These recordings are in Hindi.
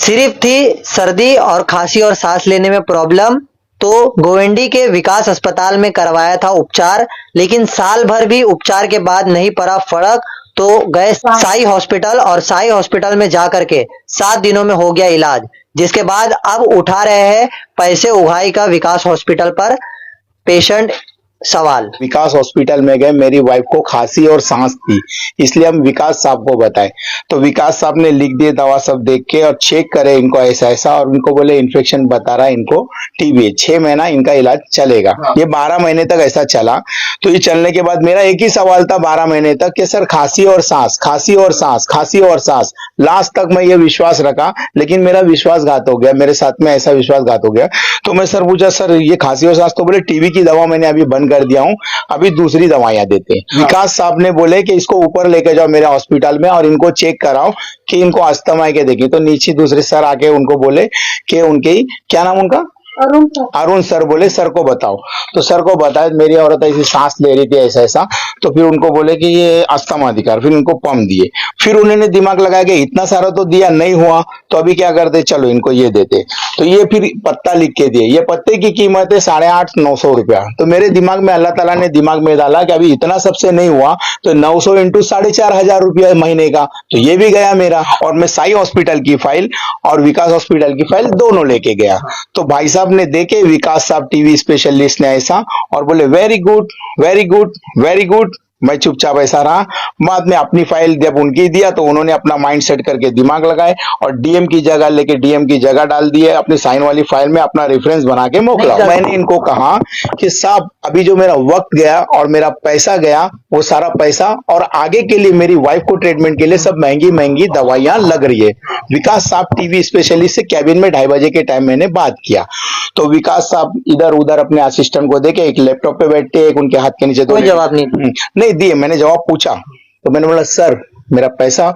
सिर्फ थी सर्दी और खांसी और सांस लेने में प्रॉब्लम, तो गोविंडी के विकास अस्पताल में करवाया था उपचार, लेकिन साल भर भी उपचार के बाद नहीं पड़ा फर्क। तो गए साई हॉस्पिटल और साई हॉस्पिटल में जाकर के 7 दिनों में हो गया इलाज, जिसके बाद अब उठा रहे हैं पैसे उगाही का विकास हॉस्पिटल पर पेशेंट सवाल। विकास हॉस्पिटल में गए, मेरी वाइफ को खांसी और सांस थी, इसलिए हम विकास साहब को बताए। तो विकास साहब ने लिख दिए दवा सब देख के और चेक करे इनको ऐसा ऐसा, और इनको बोले इन्फेक्शन बता रहा है, इनको टीबी है, 6 महीना इनका इलाज चलेगा। ये 12 महीने तक ऐसा चला। तो ये चलने के बाद मेरा एक ही सवाल था 12 महीने तक कि सर खांसी और सांस, खांसी और सांस, खांसी और सांस। लास्ट तक मैं ये विश्वास रखा, लेकिन मेरा विश्वासघात हो गया, मेरे साथ में ऐसा विश्वासघात हो गया। तो मैं सर पूछा, सर ये खांसी और सांस, तो बोले टीबी की दवा मैंने अभी बंद कर दिया हूं, अभी दूसरी दवाइयां देते हैं। विकास साहब ने बोले कि इसको ऊपर लेके जाओ मेरे हॉस्पिटल में और इनको चेक कराओ कि इनको अस्थमा है के देखें। तो नीचे दूसरे सर आके उनको बोले कि उनकी क्या नाम उनका अरुण सर बोले सर को बताओ। तो सर को बताया, मेरी औरत ऐसी सांस ले रही थी ऐसा ऐसा, तो फिर उनको बोले कि ये अस्थमा अधिकार, फिर उनको पंप दिए। फिर उन्होंने दिमाग लगाया कि इतना सारा तो दिया नहीं हुआ, तो अभी क्या करते, चलो इनको ये देते। तो ये फिर पत्ता लिख के दिए, ये पत्ते की कीमत है 850-900 रुपया। तो मेरे दिमाग में अल्लाह ताला ने दिमाग में डाला कि अभी इतना सबसे नहीं हुआ, तो 900 इंटू 4,500 रुपया महीने का, तो ये भी गया मेरा। और मैं साई हॉस्पिटल की फाइल और विकास हॉस्पिटल की फाइल दोनों लेके गया। तो भाई साहब ने देखे, विकास साहब टीवी स्पेशलिस्ट ने ऐसा, और बोले very good very good very good. मैं चुपचाप ऐसा रहा। बाद में अपनी फाइल जब उनकी दिया, तो उन्होंने अपना माइंड सेट करके दिमाग लगाए और डीएम की जगह लेके डीएम की जगह डाल दिए, अपनी साइन वाली फाइल में अपना रेफरेंस बना के मोकला। मैंने इनको कहा कि साहब अभी जो मेरा वक्त गया और मेरा पैसा गया, वो सारा पैसा और आगे के लिए मेरी वाइफ को ट्रीटमेंट के लिए सब महंगी महंगी दवाइयां लग रही है। विकास साहब टीवी स्पेशलिस्ट से कैबिन में 2:30 बजे के टाइम मैंने बात किया। तो विकास साहब इधर उधर अपने असिस्टेंट को देखे, एक लैपटॉप पे बैठे, एक उनके हाथ के नीचे, कोई जवाब नहीं दिए। मैंने जवाब पूछा, तो मैंने बोला सर मेरा पैसा,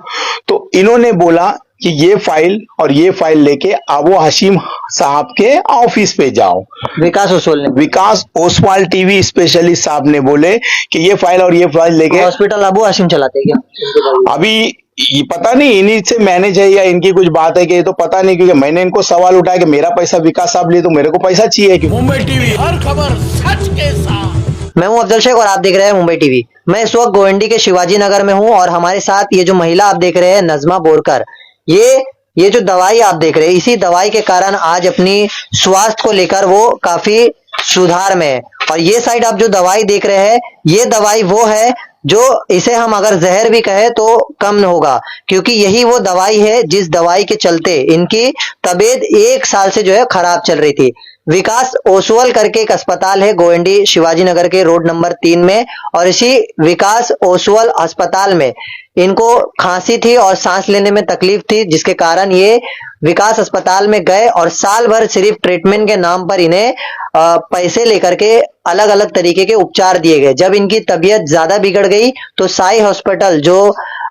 तो इन्होंने बोला कि ये फाइल और ये फाइल लेके आबू हशीम साहब के ऑफिस पे जाओ। विकास ओसवाल टीवी स्पेशलिस्ट साहब ने बोले कि ये फाइल और ये फाइल लेके हॉस्पिटल अबू हशीम चलाते हैं क्या? अभी ये पता नहीं इन्हीं से मैनेज है या इनकी कुछ बात है कि ये तो पता नहीं, क्योंकि मैंने इनको सवाल उठाया कि मेरा पैसा विकास साहब लिए, तो मेरे को पैसा चाहिए। मुंबई टीवी, हर खबर सच के साथ। मैं हूं अफजल शेख और आप देख रहे हैं मुंबई टीवी। मैं इस वक्त गोविंडी के शिवाजी नगर में हूं और हमारे साथ ये जो महिला आप देख रहे हैं नजमा बोरकर, ये जो दवाई आप देख रहे हैं, इसी दवाई के कारण आज अपनी स्वास्थ्य को लेकर वो काफी सुधार में है। और ये साइड आप जो दवाई देख रहे हैं, ये दवाई वो है जो इसे हम अगर जहर भी कहे तो कम होगा, क्योंकि यही वो दवाई है जिस दवाई के चलते इनकी तबीयत 1 साल से जो है खराब चल रही थी। विकास ओसवाल करके एक अस्पताल है गोविंडी शिवाजी नगर के रोड नंबर 3 में, और इसी विकास ओसवाल अस्पताल में इनको खांसी थी और सांस लेने में तकलीफ थी, जिसके कारण ये विकास अस्पताल में गए और साल भर सिर्फ ट्रीटमेंट के नाम पर इन्हें पैसे लेकर के अलग अलग तरीके के उपचार दिए गए। जब इनकी तबीयत ज्यादा बिगड़ गई तो साई हॉस्पिटल जो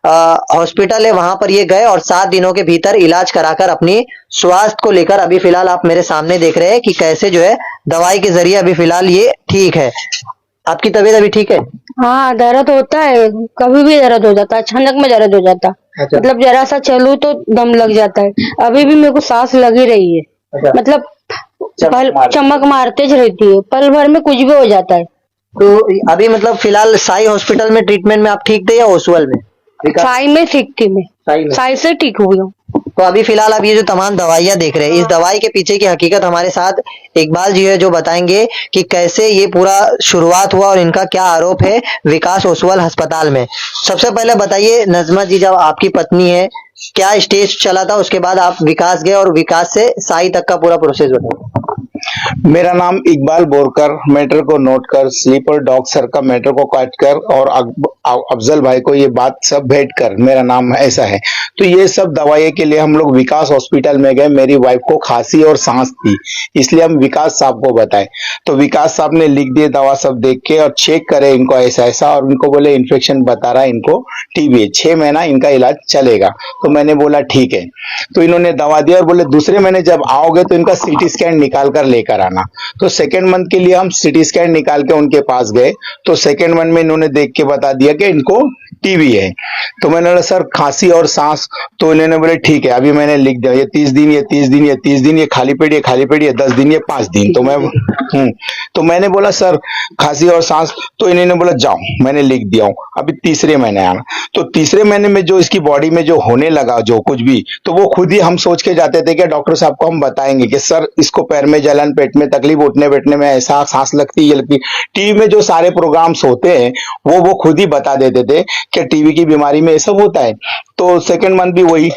हॉस्पिटल है वहां पर ये गए और 7 दिनों के भीतर इलाज कराकर अपनी स्वास्थ्य को लेकर अभी फिलहाल आप मेरे सामने देख रहे हैं कि कैसे जो है दवाई के जरिए अभी फिलहाल ये ठीक है। आपकी तबीयत अभी ठीक है? हाँ, दर्द होता है, कभी भी दर्द हो जाता है, अचानक में दर्द हो जाता है। अच्छा। मतलब जरा सा चलूं तो दम लग जाता है। अभी भी मेरे को सांस लगी रही है। अच्छा। मतलब चमक मारते रहती है, पल भर में कुछ भी हो जाता है। तो अभी मतलब फिलहाल साई हॉस्पिटल में ट्रीटमेंट में आप ठीक थे या ओसवाल में? साई में ठीक थी मैं, साई से ठीक हुई हूँ। तो अभी फिलहाल आप ये जो तमाम दवाइयां देख रहे हैं, इस दवाई के पीछे की हकीकत हमारे साथ इकबाल जी है जो बताएंगे कि कैसे ये पूरा शुरुआत हुआ और इनका क्या आरोप है विकास ओसवाल अस्पताल में। सबसे पहले बताइए नजमा जी, जब आपकी पत्नी है, क्या स्टेज चला था, उसके बाद आप विकास गए और विकास से साई तक का पूरा प्रोसेस बताइए। मेरा नाम इकबाल बोरकर, मैटर को नोट कर, स्लीपर डॉग सर का मैटर को काट कर और अफजल भाई को ये बात सब भेंट कर, मेरा नाम ऐसा है। तो ये सब दवाई के लिए हम लोग विकास हॉस्पिटल में गए। मेरी वाइफ को खांसी और सांस थी, इसलिए हम विकास साहब को बताए। तो विकास साहब ने लिख दिए दवा सब देख के और चेक करे इनको ऐसा ऐसा, और उनको बोले इन्फेक्शन बता रहा है, इनको टीबी है, 6 महीना इनका इलाज चलेगा। तो मैंने बोला ठीक है। तो इन्होंने दवा दिया और बोले दूसरे महीने जब आओगे तो इनका सीटी स्कैन निकाल कर ले लेकर आना। तो सेकेंड मंथ के लिए हम सिटी स्कैन निकाल के उनके पास गए, तो सेकेंड मंथ में इन्होंने देख के बता दिया कि इनको टीबी है। तो मैंने बोला सर खांसी और सांस, तो इन्होंने बोले ठीक है अभी मैंने लिख दिया, ये 30 दिन, ये 30 दिन, ये 30 दिन, ये खाली पेट, ये खाली पेट, ये 10 दिन, ये 5 दिन। तो मैंने बोला सर खांसी और सांस, तो इन्होंने बोला जाओ मैंने लिख दिया हूँ, अभी तीसरे महीने आना। तो तीसरे महीने में जो इसकी बॉडी में जो होने लगा जो कुछ भी, तो वो खुद ही हम सोच के जाते थे कि डॉक्टर साहब को हम बताएंगे कि सर इसको पैर में जलन, पेट में तकलीफ, उठने बैठने में ऐसा, सांस लगती ये लगती। टीवी में जो सारे प्रोग्राम्स होते हैं वो खुद ही बता देते थे कि टीबी की बीमारी में ये सब होता है। तो सेकंड मंथ भी वही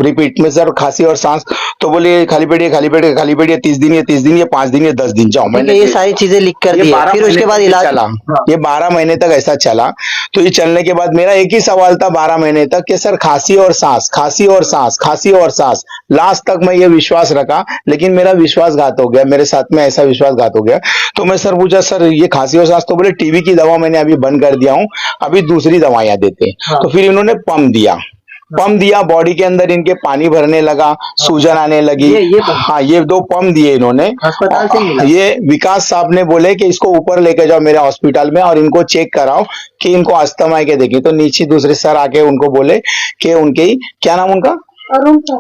रिपीट में सर खांसी और सांस, तो बोले खाली पेट, ये खाली पेट, ये खाली पेट, ये 30 दिन, ये 30 दिन, ये 5 दिन, ये 10 दिन, जाओ। मैंने ये सारी चीजें लिख कर दी, फिर उसके बाद इलाज चला, ये 12 महीने तक ऐसा चला। तो ये चलने के बाद मेरा एक ही सवाल था 12 महीने तक कि सर खांसी और सांस, खांसी और सांस, खांसी और सांस। लास्ट तक मैं ये विश्वास रखा, लेकिन मेरा विश्वासघात हो गया, मेरे साथ में ऐसा विश्वासघात हो गया। तो मैं सर पूछा सर ये खांसी और सांस, तो बोले टीबी की दवा मैंने अभी बंद कर दिया हूँ, अभी दूसरी दवाइयां देते हैं। तो फिर इन्होंने पंप दिया, बॉडी के अंदर इनके पानी भरने लगा, सूजन आने लगी। हाँ ये 2 पंप दिए इन्होंने अस्पताल से मिला? ये विकास साहब ने बोले कि इसको ऊपर लेके जाओ मेरे हॉस्पिटल में और इनको चेक कराओ कि इनको अस्थमा है के देखिए। तो नीचे दूसरे सर आके उनको बोले कि उनके क्या नाम उनका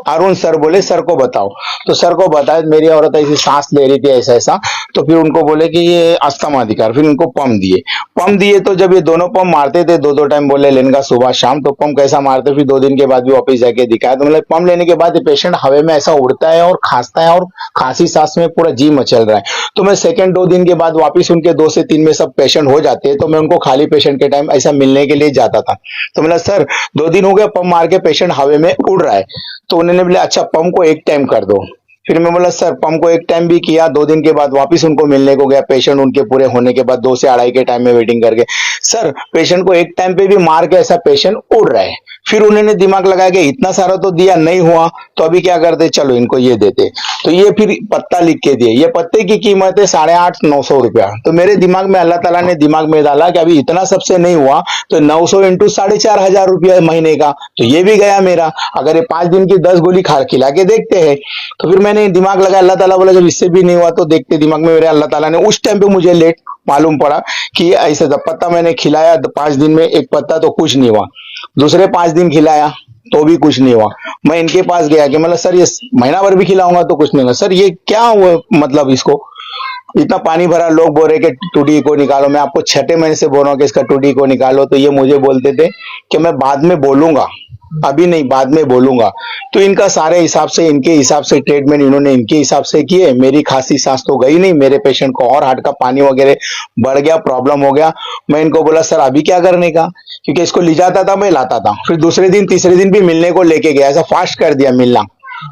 अरुण सर बोले सर को बताओ। तो सर को बताया मेरी औरत ऐसी सांस ले रही थी ऐसा ऐसा, तो फिर उनको बोले कि ये अस्थमा अधिकार, फिर उनको पंप दिए। तो जब ये दोनों पंप मारते थे 2-2 टाइम बोले लेने का सुबह शाम, तो पंप कैसा मारते, फिर 2 दिन के बाद भी वापस जाके दिखाया। तो मतलब पंप लेने के बाद ये पेशेंट हवा में ऐसा उड़ता है और खांसता है और खांसी सांस में पूरा जी मचल रहा है। तो मैं सेकंड 2 दिन के बाद वापिस उनके 2 से 3 में सब पेशेंट हो जाते हैं, तो मैं उनको खाली पेशेंट के टाइम ऐसा मिलने के लिए जाता था। तो मतलब सर 2 दिन हो गया पंप मार के पेशेंट हवा में उड़ रहा है। तो उन्होंने बोला अच्छा पंप को 1 टाइम कर दो। फिर मैं बोला सर पंप को 1 टाइम भी किया, 2 दिन के बाद वापस उनको मिलने को गया पेशेंट उनके पूरे होने के बाद 2 से 2.5 के टाइम में वेटिंग करके। सर पेशेंट को 1 टाइम पे भी मार के ऐसा पेशेंट उड़ रहा है। फिर उन्होंने दिमाग लगाया कि इतना सारा तो दिया नहीं हुआ, तो अभी क्या करते, चलो इनको ये देते। तो ये फिर पत्ता लिख के दिए, ये पत्ते की कीमत है 850-900 रुपया। तो मेरे दिमाग में अल्लाह ताला ने दिमाग में डाला कि अभी इतना सबसे नहीं हुआ तो 900 इंटू 4,500 रुपया महीने का, तो ये भी गया मेरा। अगर ये 5 दिन की 10 गोली खिला के देखते हैं। तो फिर मैंने दिमाग लगाया, अल्लाह ताला बोला जब इससे भी नहीं हुआ तो देखते। दिमाग में मेरे अल्लाह ताला ने उस टाइम पे मुझे लेट मालूम पड़ा कि ऐसे पत्ता मैंने खिलाया 5 दिन में 1 पत्ता तो कुछ नहीं हुआ, दूसरे 5 दिन खिलाया तो भी कुछ नहीं हुआ। मैं इनके पास गया कि मतलब सर ये महीना भर भी खिलाऊंगा तो कुछ नहीं होगा, सर ये क्या हुआ, मतलब इसको इतना पानी भरा, लोग बोल रहे कि टूडी को निकालो। मैं आपको 6ठे महीने से बोल रहा हूँ कि इसका टूडी को निकालो, तो ये मुझे बोलते थे कि मैं बाद में बोलूंगा, अभी नहीं बाद में बोलूंगा। तो इनका सारे हिसाब से, इनके हिसाब से ट्रीटमेंट इन्होंने इनके हिसाब से किए। मेरी खांसी सांस तो गई नहीं, मेरे पेशेंट को और हार्ट का पानी वगैरह बढ़ गया, प्रॉब्लम हो गया। मैं इनको बोला सर अभी क्या करने का, क्योंकि इसको ले जाता था मैं लाता था, फिर दूसरे दिन तीसरे दिन भी मिलने को लेके गया, ऐसा फास्ट कर दिया मिलना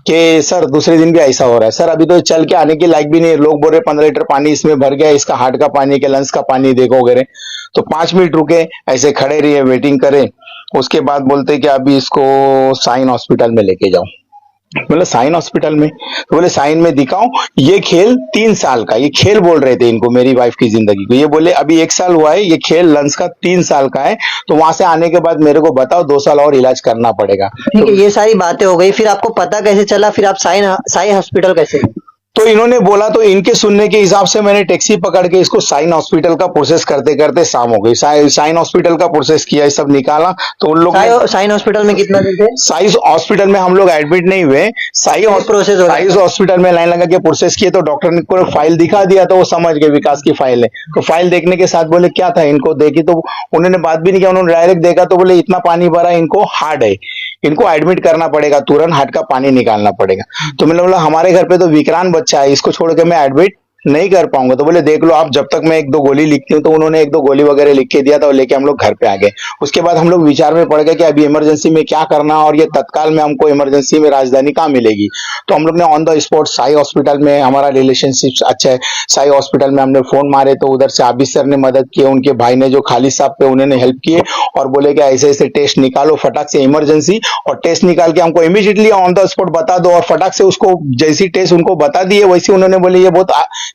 कि सर दूसरे दिन भी ऐसा हो रहा है, सर अभी तो चल के आने के लायक भी नहीं। लोग बोल रहे 15 लीटर पानी इसमें भर गया, इसका हार्ट का पानी के लंग्स का पानी देखो वगैरह। तो 5 मिनट रुके, ऐसे खड़े रहिए, वेटिंग करें। उसके बाद बोलते कि अभी इसको साइन हॉस्पिटल में लेके जाओ। बोले साइन हॉस्पिटल में, तो बोले साइन में दिखाओ। ये खेल 3 साल का, ये खेल बोल रहे थे इनको मेरी वाइफ की जिंदगी को। ये बोले अभी 1 साल हुआ है, ये खेल लंच का 3 साल का है, तो वहां से आने के बाद मेरे को बताओ 2 साल और इलाज करना पड़ेगा। ठीक है, ये सारी बातें हो गई, फिर आपको पता कैसे चला, फिर आप साई हॉस्पिटल कैसे गए? तो इन्होंने बोला, तो इनके सुनने के हिसाब से मैंने टैक्सी पकड़ के इसको साइन हॉस्पिटल का प्रोसेस करते करते शाम हो गई। साइन हॉस्पिटल का प्रोसेस किया, ये सब निकाला। तो उन लोग साइन हॉस्पिटल में कितना दिन थे? साइज हॉस्पिटल में हम लोग एडमिट नहीं हुए, साइज हॉस्पिटल में लाइन लगा के प्रोसेस किए। तो डॉक्टर ने को फाइल दिखा दिया, तो वो समझ गए विकास की फाइल है। तो फाइल देखने के साथ बोले क्या था, इनको देखी तो उन्होंने बात भी नहीं किया, उन्होंने डायरेक्ट देखा तो बोले इतना पानी भरा, इनको हार्ट है, इनको एडमिट करना पड़ेगा, तुरंत हार्ट का पानी निकालना पड़ेगा। तो मैंने बोला हमारे घर पे तो विकरांत बच्चा है, इसको छोड़ के मैं एडमिट नहीं कर पाऊंगा। तो बोले देख लो आप, जब तक मैं 1-2 गोली लिखती हूँ। तो उन्होंने 1-2 गोली वगैरह लिख के दिया था, और लेके हम लोग घर पे आ गए। उसके बाद हम लोग विचार में पड़ गए कि अभी इमरजेंसी में क्या करना, और ये तत्काल में हमको इमरजेंसी में राजधानी कहाँ मिलेगी। तो हम लोग ने on the spot Sai hospital में, हमारा रिलेशनशिप अच्छा है, साई हॉस्पिटल में हमने फोन मारे, तो उधर से आबिद सर ने मदद की, उनके भाई ने जो खालिद साहब पे उन्होंने हेल्प किए, और बोले कि ऐसे ऐसे टेस्ट निकालो फटाक से इमरजेंसी, और टेस्ट निकाल के हमको इमीडिएटली ऑन द स्पॉट बता दो। और फटाक से उसको जैसी टेस्ट उनको बता दिए, वैसे उन्होंने बोले ये बहुत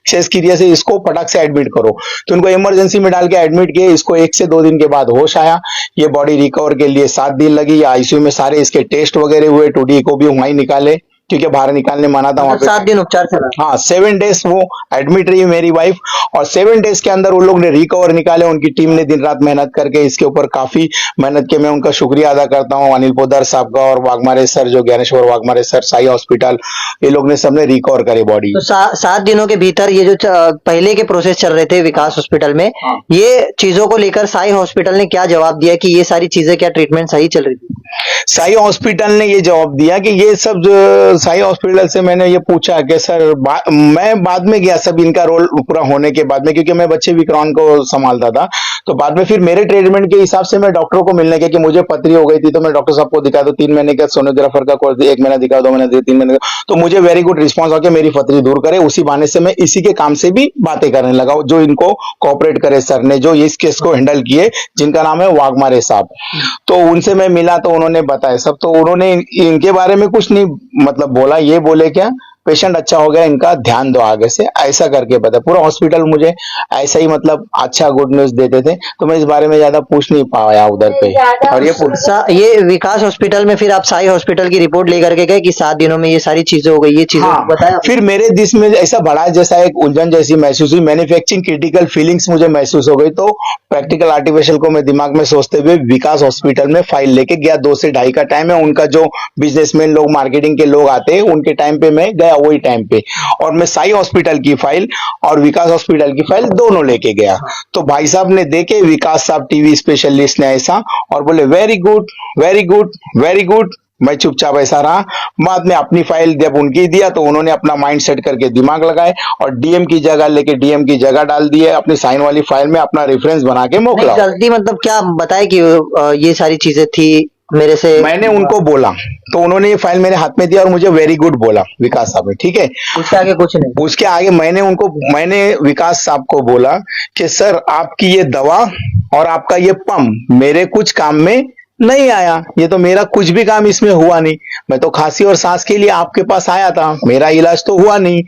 सीरियस है, इसको फटाक से एडमिट करो। तो उनको इमरजेंसी में डाल के एडमिट किए। इसको 1 से 2 दिन के बाद होश आया। ये बॉडी रिकवर के लिए 7 दिन लगी। आईसीयू में सारे इसके टेस्ट वगैरह हुए, टूडी को भी वहीं निकाले, क्योंकि बाहर निकालने मना था वहां पे। 7 दिन उपचार चला। हाँ 7 डेज वो एडमिट रही मेरी वाइफ, और 7 डेज के अंदर उन लोग ने रिकवर निकाले। उनकी टीम ने दिन रात मेहनत करके इसके ऊपर काफी मेहनत की। मैं उनका शुक्रिया अदा करता हूँ, अनिल पोदर साहब का और वाघमारे सर, जो ज्ञानेश्वर वाघमारे सर, साई हॉस्पिटल, ये लोग ने सबने रिकवर करे बॉडी। तो 7 दिनों के भीतर ये जो पहले के प्रोसेस चल रहे थे विकास हॉस्पिटल में, हाँ। ये चीजों को लेकर साई हॉस्पिटल ने क्या जवाब दिया कि ये सारी चीजें, क्या ट्रीटमेंट सही चल रही थी? साई हॉस्पिटल ने ये जवाब दिया कि ये सब साई हॉस्पिटल से मैंने ये पूछा कि सर मैं बाद में गया सब इनका रोल पूरा होने के बाद में, क्योंकि मैं बच्चे विक्रांत को संभालता था। तो बाद में फिर मेरे ट्रीटमेंट के हिसाब से मैं डॉक्टर को मिलने के, कि मुझे पथरी हो गई थी, तो मैं डॉक्टर साहब को दिखा, तो 3 महीने का सोनोग्राफर का कोर्स, 1 महीना दिखा, 2 महीने दिया, 3 महीने का, तो मुझे वेरी गुड रिस्पॉन्स हो गया, मेरी पथरी दूर करे। उसी बहाने से मैं इसी के काम से भी बातें करने लगा, जो इनको कोऑपरेट करे सर ने, जो इस केस को हैंडल किए, जिनका नाम है वाघमारे साहब। तो उनसे मैं मिला तो उन्होंने बताया सब। तो उन्होंने इनके बारे में कुछ नहीं मतलब बोला, ये बोले क्या पेशेंट अच्छा हो गया, इनका ध्यान दो आगे से, ऐसा करके बता। पूरा हॉस्पिटल मुझे ऐसा ही मतलब अच्छा गुड न्यूज देते थे, तो मैं इस बारे में ज्यादा पूछ नहीं पाया उधर पे। और ये विकास हॉस्पिटल में फिर आप साई हॉस्पिटल की रिपोर्ट लेकर के गए कि 7 दिनों में ये सारी चीजें हो गई, ये चीजें हाँ, बताया? फिर मेरे दिस में ऐसा बड़ा जैसा एक उलझन जैसी महसूस हुई, मैन्युफैक्चरिंग क्रिटिकल फीलिंग्स मुझे महसूस हो गई। तो प्रैक्टिकल आर्टिफिशियल को मैं दिमाग में सोचते हुए विकास हॉस्पिटल में फाइल लेके गया। 2 से 2:30 का टाइम है, उनका जो बिजनेसमैन लोग, मार्केटिंग के लोग आते हैं, उनके टाइम पे मैं गया, वही टाइम पे। और मैं साई हॉस्पिटल की फाइल और विकास हॉस्पिटल की फाइल दोनों लेके गया। तो भाई साहब ने देखे, विकास साहब टीवी स्पेशलिस्ट ने ऐसा, और बोले very good very good very good. मैं चुपचाप ऐसा रहा। बाद में अपनी फाइल जब उनकी दिया, तो उन्होंने अपना माइंड सेट करके दिमाग लगाए और डीएम की जगह लेके डीएम की जगह डाल दिए, अपनी साइन वाली फाइल में अपना रेफरेंस बना के मोकला। गलती मतलब क्या बताए कि ये सारी चीजें थी मेरे से? मैंने उनको बोला, तो उन्होंने ये फाइल मेरे हाथ में दिया और मुझे वेरी गुड बोला विकास साहब ने, ठीक है। उसके आगे कुछ नहीं? उसके आगे मैंने विकास साहब को बोला कि सर आपकी ये दवा और आपका ये पंप मेरे कुछ काम में नहीं आया, ये तो मेरा कुछ भी काम इसमें हुआ नहीं। मैं तो खांसी और सांस के लिए आपके पास आया था, मेरा इलाज तो हुआ नहीं।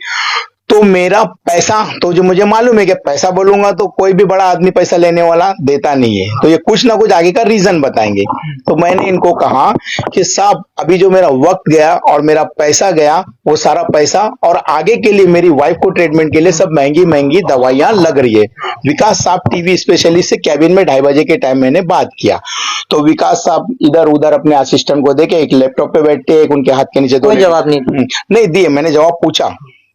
तो मेरा पैसा, तो जो मुझे मालूम है कि पैसा बोलूंगा तो कोई भी बड़ा आदमी पैसा लेने वाला देता नहीं है, तो ये कुछ ना कुछ आगे का रीजन बताएंगे। तो मैंने इनको कहा कि साहब अभी जो मेरा वक्त गया और मेरा पैसा गया, वो सारा पैसा और आगे के लिए मेरी वाइफ को ट्रीटमेंट के लिए सब महंगी महंगी दवाइयां लग रही है। विकास साहब टीवी स्पेशलिस्ट से कैबिन में 2:30 बजे के टाइम मैंने बात किया। तो विकास साहब इधर उधर अपने असिस्टेंट को देखे, एक लैपटॉप पे बैठे, एक उनके हाथ के नीचे। कोई जवाब नहीं? नहीं दिए। मैंने जवाब पूछा,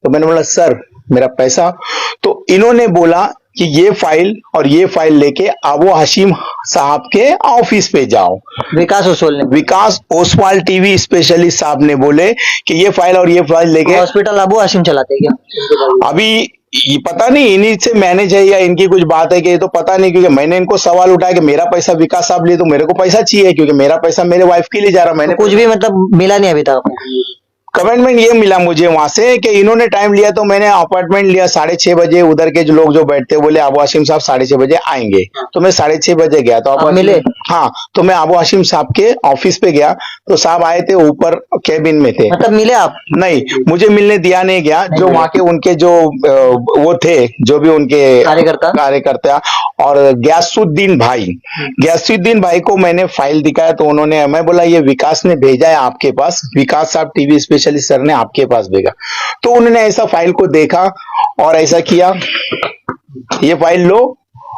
तो मैंने बोला सर मेरा पैसा, तो इन्होंने बोला कि ये फाइल और ये फाइल लेके अबू हाशिम साहब के ऑफिस पे जाओ। विकास ओसवाल टीवी स्पेशलिस्ट साहब ने बोले कि ये फाइल और ये फाइल लेके। हॉस्पिटल अबू हाशिम चलाते हैं क्या? अभी ये पता नहीं इन्हीं से मैनेज है या इनकी कुछ बात है कि ये तो पता नहीं, क्योंकि मैंने इनको सवाल उठाया कि मेरा पैसा विकास साहब लिए, तो मेरे को पैसा चाहिए, क्योंकि मेरा पैसा मेरे वाइफ के लिए जा रहा। मैंने कुछ भी मतलब मिला नहीं अभी तक? कमेंटमेंट ये मिला मुझे वहां से कि इन्होंने टाइम लिया, तो मैंने अपॉइंटमेंट लिया 6:30 बजे। उधर के जो लोग जो बैठते बोले अबू हाशिम साहब 6:30 बजे आएंगे, तो मैं 6:30 बजे गया। तो आप मिले? हाँ, तो मैं अबू हाशिम साहब के ऑफिस पे गया, तो साहब आए थे, ऊपर कैबिन में थे। मतलब मिले आप? नहीं, मुझे मिलने दिया नहीं गया। जो वहां के उनके जो वो थे, जो भी उनके कार्यकर्ता और गयासुद्दीन भाई को मैंने फाइल दिखाया, तो उन्होंने, मैं बोला ये विकास ने भेजा है आपके पास, विकास साहब टीवी स्पेशलिस्ट सर ने आपके पास भेजा। तो उन्होंने ऐसा फाइल को देखा और ऐसा किया, ये फाइल लो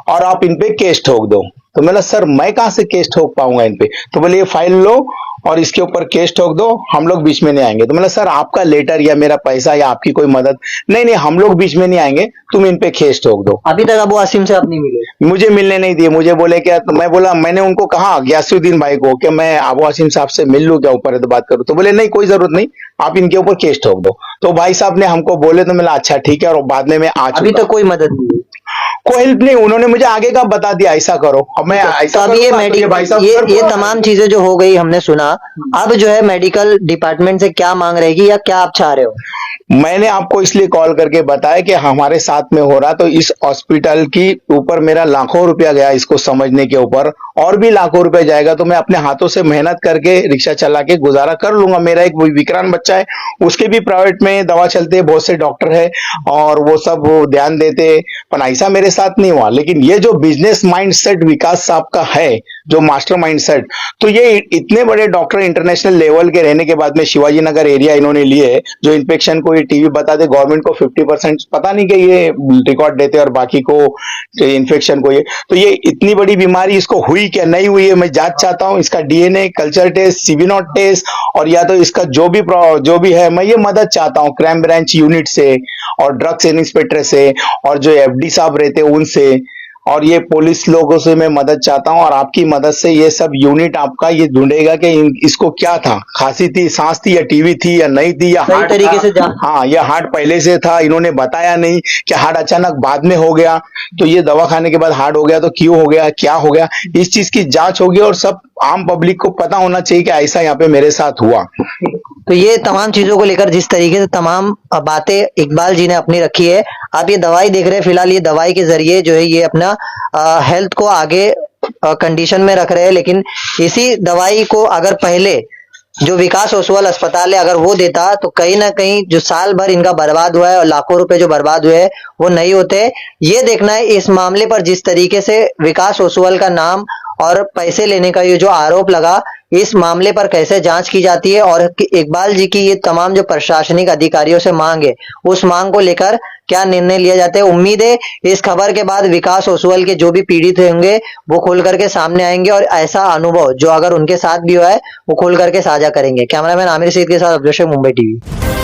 और आप इन पे केस ठोक दो। तो मैंने सर मैं कहां से केस ठोक पाऊंगा इन पे? तो बोले ये फाइल लो और इसके ऊपर केस ठोक दो, हम लोग बीच में नहीं आएंगे। तो मैंने सर आपका लेटर या मेरा पैसा या आपकी कोई मदद? नहीं, हम लोग बीच में नहीं आएंगे, तुम इन पे केस ठोक दो। अभी तक अबू हाशिम से आप नहीं मिले? मुझे मिलने नहीं दिए। मुझे बोले क्या, तो मैं बोला, मैंने उनको कहा गयासुद्दीन भाई को कि मैं अबू हाशिम साहब से मिल लूं क्या, ऊपर है तो बात करूं? तो बोले नहीं कोई जरूरत नहीं, आप इनके ऊपर केस ठोक दो। तो भाई साहब ने हमको बोले, तो मैंने अच्छा ठीक है। और बाद में मैं अभी तक कोई मदद नहीं? कोई हेल्प नहीं। उन्होंने मुझे आगे का बता दिया, ऐसा करो। अब मैं ऐसा तो अभी ये तमाम चीजें जो हो गई हमने सुना, अब जो है मेडिकल डिपार्टमेंट से क्या मांग रहेगी या क्या आप चाह रहे हो? मैंने आपको इसलिए कॉल करके बताया कि हमारे साथ में हो रहा, तो इस हॉस्पिटल की ऊपर मेरा लाखों रुपया गया इसको समझने के ऊपर, और भी लाखों रुपया जाएगा। तो मैं अपने हाथों से मेहनत करके रिक्शा चला के गुजारा कर लूंगा। मेरा एक विकलांग बच्चा है, उसके भी प्राइवेट में दवा चलते, बहुत से डॉक्टर है और वो सब ध्यान देते, पर ऐसा मेरे साथ नहीं हुआ, लेकिन ये जो बिजनेस माइंडसेट विकास साहब का है, जो मास्टर माइंडसेट, तो ये इतने बड़े डॉक्टर इंटरनेशनल लेवल के रहने के बाद में शिवाजी नगर एरिया इन्होंने लिए, जो इन्फेक्शन को ये टीवी बताते गवर्नमेंट को 50% पता नहीं कि ये रिकॉर्ड देते और बाकी को इन्फेक्शन को ये, तो ये इतनी बड़ी बीमारी इसको हुई क्या नहीं हुई है, मैं जांच चाहता हूं। इसका DNA culture test, CB NAAT test, और या तो इसका जो भी है, मैं ये मदद चाहता हूं क्राइम ब्रांच यूनिट से और ड्रग्स इंस्पेक्टर से और जो एफडी साहब रहते हैं उनसे, और ये पुलिस लोगों से मैं मदद चाहता हूं। और आपकी मदद से ये सब यूनिट आपका ये ढूंढेगा कि इसको क्या था, खांसी थी, सांस थी, या टीवी थी या नहीं थी, या सही हार्ट तरीके से था, हाँ, या हार्ट पहले से था, इन्होंने बताया नहीं कि हार्ट अचानक बाद में हो गया, तो ये दवा खाने के बाद हार्ट हो गया, तो क्यों हो गया, क्या हो गया, इस चीज की जांच होगी और सब आम पब्लिक को पता होना चाहिए कि ऐसा यहाँ पे मेरे साथ हुआ। तो ये तमाम चीजों को लेकर जिस तरीके से तमाम बातें इकबाल जी ने अपनी रखी है, आप ये दवाई देख रहे हैं, फिलहाल ये दवाई के जरिए जो है ये अपना हेल्थ को आगे कंडीशन में रख रहे हैं, लेकिन इसी दवाई को अगर पहले जो विकास ओसवाल अस्पताल है अगर वो देता तो कहीं ना कहीं जो साल भर इनका बर्बाद हुआ है और लाखों रुपए जो बर्बाद हुए हैं वो नहीं होते। ये देखना है इस मामले पर जिस तरीके से विकास ओसवाल का नाम और पैसे लेने का ये जो आरोप लगा, इस मामले पर कैसे जांच की जाती है और इकबाल जी की ये तमाम जो प्रशासनिक अधिकारियों से मांग है उस मांग को लेकर क्या निर्णय लिया जाता है। उम्मीद है इस खबर के बाद विकास ओसवाल के जो भी पीड़ित होंगे वो खोल करके सामने आएंगे और ऐसा अनुभव जो अगर उनके साथ भी हुआ है वो खोल करके साझा करेंगे। कैमरामैन आमिर सईद के साथ अब्दुल शेख, मुंबई टीवी।